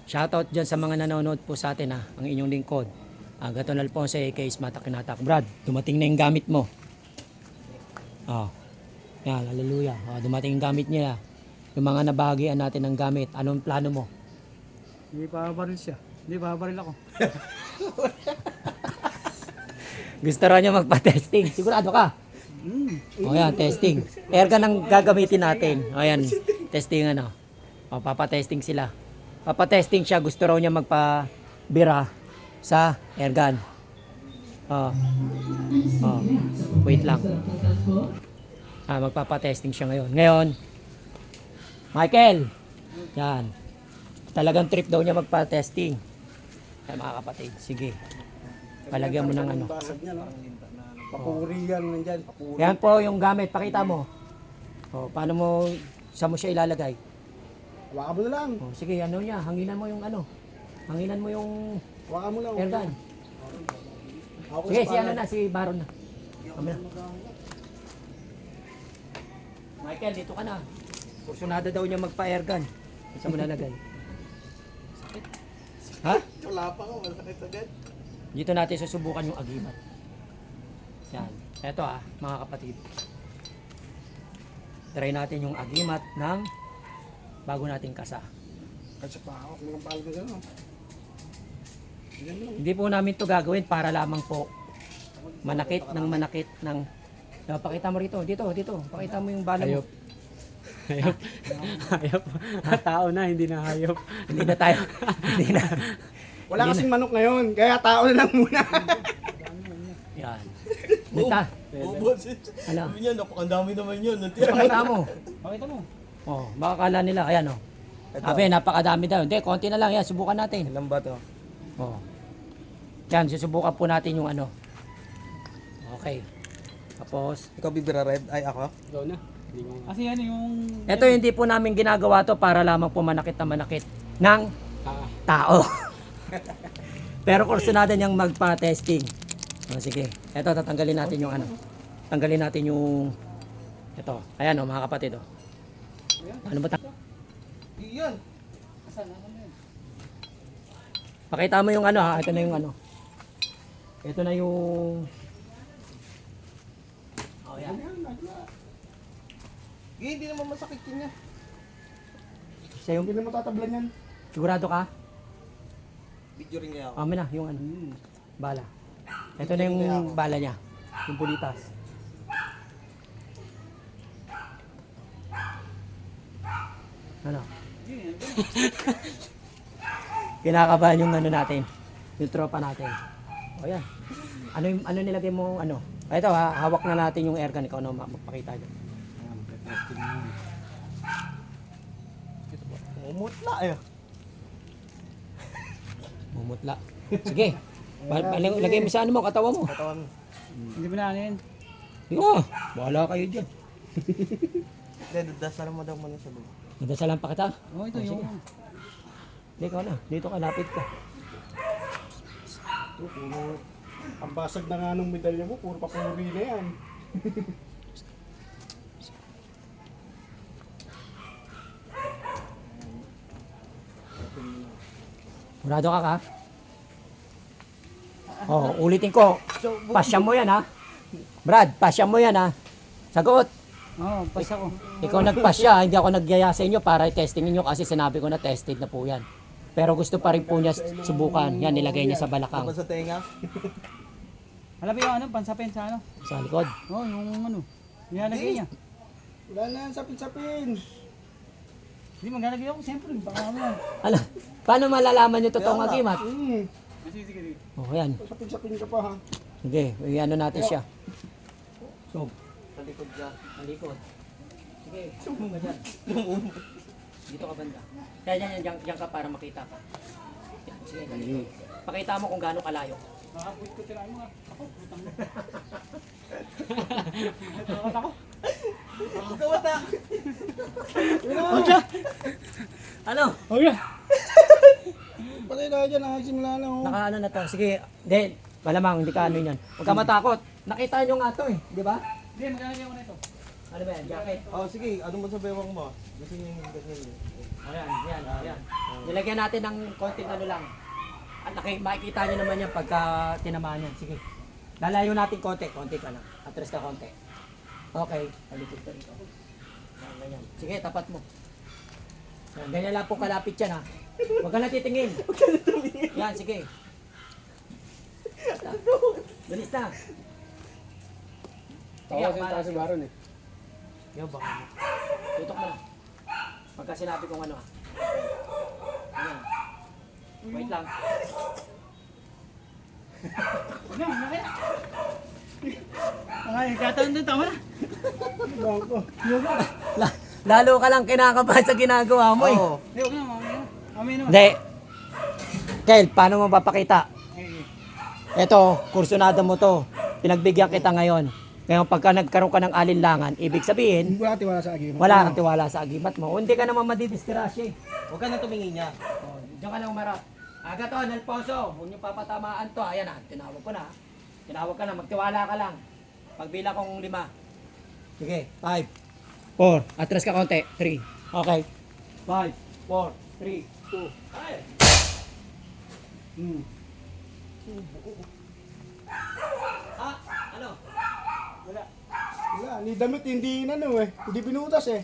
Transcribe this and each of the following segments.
Shoutout dyan sa mga nanonood po sa atin ang inyong lingkod. Gaton Alfonso aka Mata Kinatak. Brad, dumating na yung gamit mo. Oh. Yan, hallelujah. Dumating yung gamit niya. Yung mga nabahagian natin ng gamit. Anong plano mo? Hindi pa baril siya. Hindi pa baril ako. Gusto raw niya magpa-testing. Sigurado ka? O yan, testing. Airgun ang gagamitin natin. O yan, testing ano. O, papatesting sila. Papatesting siya. Gusto raw niya magpa-bira sa airgun. O. O. Wait lang. Magpapatesting siya ngayon. Ngayon, Michael. Yan. Talagang trip daw niya magpa-testing. Ay, mga kapatid. Sige. Palagyan mo ng ano. Papuri yan nandyan. Papuri. Yan po yung gamit. Pakita mo. O, paano mo, saan mo siya ilalagay? Hawakan mo na lang. O, sige, ano niya. Hanginan mo yung ano. Hanginan mo yung Hawakan mo lang. airgun. Ako Sige, sa si ano pangalan. na, si Baron na. Kami na. Michael, dito ka na. Kursunada daw niya magpa-airgun. Saan mo nalagay? Ha? Wala pa ako. Masakit agad. Dito natin susubukan yung agimat. Yan. Eto mga kapatid. Try natin yung agimat ng bago nating kasa. Kasi pa ako. Kung palo ka gano'n. Hindi po namin to gagawin para lamang po manakit ng pakita mo rito, dito. Pakita mo yung bala mo. Hayop. Hayop. Tao na, hindi na hayop. Hindi na tayo. Hindi na. Wala kasing manok ngayon. Kaya tao na lang muna. Yan. Nita. Ano? Sabi niya, napakandami naman yun. Pakita mo. Pakita mo. Oh, baka kala nila, ayan oh. Sabi, napakadami daw. Hindi, konti na lang. Yan, subukan natin. Ilan ba to? Oh. Yan, susubukan po natin yung ano. Okay. Tapos, Ikaw bibira red? Ay, ako? Ikaw na. Kasi yan yung... ito hindi po namin ginagawa to para lamang po manakit na manakit ng tao. Pero kursunada niyang magpa-testing. Oh, sige. Ito, tatanggalin natin yung ano. Tanggalin natin yung... Ito. Ayan mga kapatid Ano ba? Iyan! Pakita mo yung ano Ito na yung ano. Ito na yung... Oh, yan. Hindi naman masakit yun niya. Siya yung... Hindi na matatablan yan. Sigurado ka? Video rin niya ako. Amin na, yung ano. Bala. Ito na yung bala niya. Yung bulitas. Ano? Kinakabahan yung ano natin. Yung tropa natin. O yan. Ano nilagay mo ano? Ito hawak na natin yung airgun. Ikaw na magpakita dyan. Umutla eh. Mumutla. Sige. Lagay mo sa ano mo, katawa mo. Katawan. Hindi mo na ano yun. Hindi na. Bahala kayo dyan. Hindi, dasal mo daw muna sa baba. Nadasalan pa kita. Oh, ito yung... Hindi, ikaw na. Dito ka, lapit ka. Puro. Ang basag na nga ng medalya mo. Puro papuri na yan. Murado ka. Oh, ulitin ko. Pasya mo yan Brad, pasya mo yan Sagot. Oo, pas ako. Ikaw nagpasya, hindi ako nagyaya sa inyo para i-testingin nyo kasi sinabi ko na tested na po yan. Pero gusto pa rin po niya subukan. Yan, nilagay niya sa balakang. Tapos sa tenga? Alam mo yung ano, pansapin sa ano? Sa likod. Oo, yung ano. Nilalagay niya. Wala na yan. Sapin-sapin. Hindi, maglalagay ako. Siyempre, baka ano yan. Ano? Paano malalaman yung totoong agimat? Sige. Oh, yan. Sapin-sapin ka pa ha. Sige, ano natin siya. So, Sa likod siya. malikod. Sige, sumbong ka dyan. Dito ka banda. Kaya dyan ka para makita ka. Yan, sige, malikod. Pakita mo kung gaano kalayo. Makapuit ko tirahin mo Ako, putang mo. Ikaw ata! Ano? Okay. Patay na dyan. Nakasimula na oh. Naka ano na to. Sige, malamang hindi ka ano yan. Huwag ka matakot. Nakita nyo nga to di ba? Hindi, maglalagay ako na ito. Ano ba yan? Jacket? Oh, sige, ano mo sa bewang mo? Gusto niyo yung ganyan eh. Ayan, yan. Nilagyan natin ng konting ano lang. At makikita nyo naman yan pagka tinamaan yan. Sige. Lalayo natin konti ka lang. Atras ka konti. Okay, palikod ka rito. Yan, ganyan. Sige, tapat mo. Yan, ganyan lang po kalapit yan ha. Huwag ka na titingin. Yan, sige. Bilis na. Sige, ako pala. si Baron eh. Yo, baka mo. Tutok mo na. Pagka sinabi kong ano ah. Ayan. Wait lang. Lalo ka lang kinakabahan sa ginagawa mo eh. Oo. Hindi. Kel, paano mo papakita? Ito, kursunada mo to. Pinagbigyan kita ngayon. Ngayon, pagka nagkaroon ka ng alinlangan, ibig sabihin, Wala tiwala sa agimat. wala kang tiwala sa agimat mo. O, hindi ka naman madidisgrasya eh. Huwag ka na tumingin niya. O, diyan ka lang umarap. Agaton, Alfonso, huwag niyo papatamaan to. Ayan na, tinawag ko na. Tinawag ka na, magtiwala ka lang. Pagbilang kong 5. Sige, 5, 4, atras ka konti, 3. Okay. 5, 4, 3, 2. Ay! Ah, ano? Wala, ni damit hindi inano eh. Hindi pinutas eh.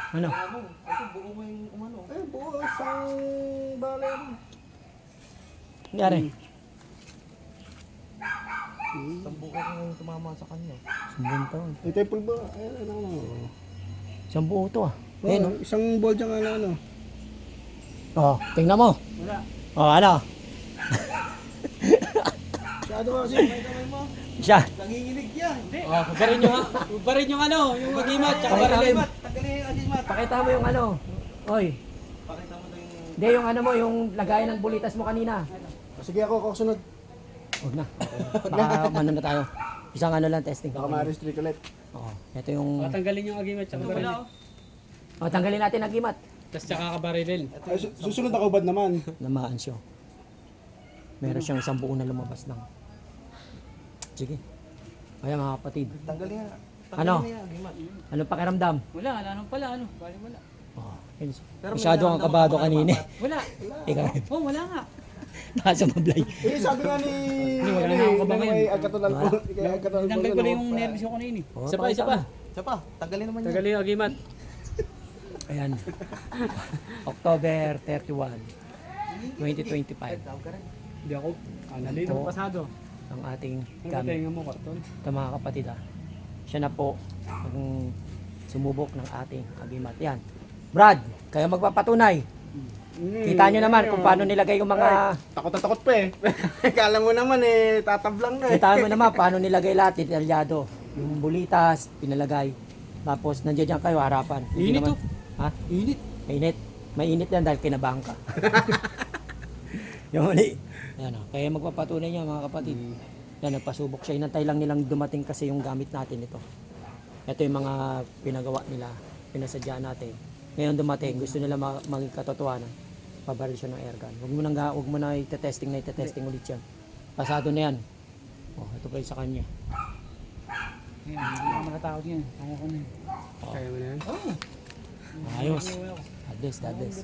Ano? Ito, buo mo yung umano. Eh, buo isang balay mo. Nangyari? Isang buo ko yung tumama sa kanya. Sumbong taon. Eh, temple ba? Eh, ano. Isang buo to ah. Oh, Ayun, isang ball dyan ano. oh, tingnan mo. Wala. Oh, ano? Masyado ba kasi? Siya. Nanginginig yan. Oh, barin yung ano, yung agimat, tsaka barilin. Tanggalin yung agimat. Pakita mo yung ano. Oy, Pakita mo na yung... hindi yung ano mo, yung lagay ng bulitas mo kanina. Sige ako kasunod. Huwag na. Baka ano na tayo. Isang ano lang testing. Baka ma-restrict ulit. Oo. Ito yung... Tanggalin yung agimat, tsaka barilin. Oh, tanggalin natin ang gimat. Tapos tsaka kabarilin. Ay, susunod ako bad naman. Namaan siya. Meron siyang isang buo na lumabas lang. Sige. Kaya mga kapatid. Tanggalin nga. Ano? Tanggalin na yung agimat. Anong pakiramdam? Wala nung pala, ano. Bali wala. Oh, yun. Pero Masyado kang kabado kanina. Wala. Ikaw. Oh, wala nga. Nasa mablay. Eh, sabi nga ni... wala na akong kabangan. Kay Agkatulan po. Kay Agkatulan po. Tanggal ko na yung nervous ko kanina. Oh, Isa pa, pakita isa pa. mo. Siya pa, tanggalin naman yan. Tanggalin yung agimat. Ayan. October 31, 2025. Tawag ka rin. Hindi ako. Nalito Oo. pasado. Ang ating Ano gamit. tenga mo, karton? Ito mga kapatid ah. Siya na po ang sumubok ng ating agimat. Yan. Brad, kayo magpapatunay. Kita nyo naman kung paano nilagay yung mga... Takot na takot pa eh. Kala mo naman eh, tatablang na eh. Kita mo naman paano nilagay lahat, detalyado. Yung bulitas, pinalagay. Tapos nandiyan dyan kayo harapan. Hindi Init naman- oh. Ha? Init. Mainit. Mainit yan dahil kinabahan ka. Yung mali. Yan o. Kaya magpapatunay niya mga kapatid. Yan, nagpasubok siya. Inantay lang nilang dumating kasi yung gamit natin ito. Ito yung mga pinagawa nila. Pinasadya natin. Ngayon dumating. Gusto nila maging katotohanan. Pabaril siya ng airgun. Huwag mo na itetesting ulit yan. Pasado na yan. Oh, ito pa yung sa kanya. Hindi ako nakatakot yan. Kaya ko na yun. Oh. Kaya mo na yan? Ayos. God bless.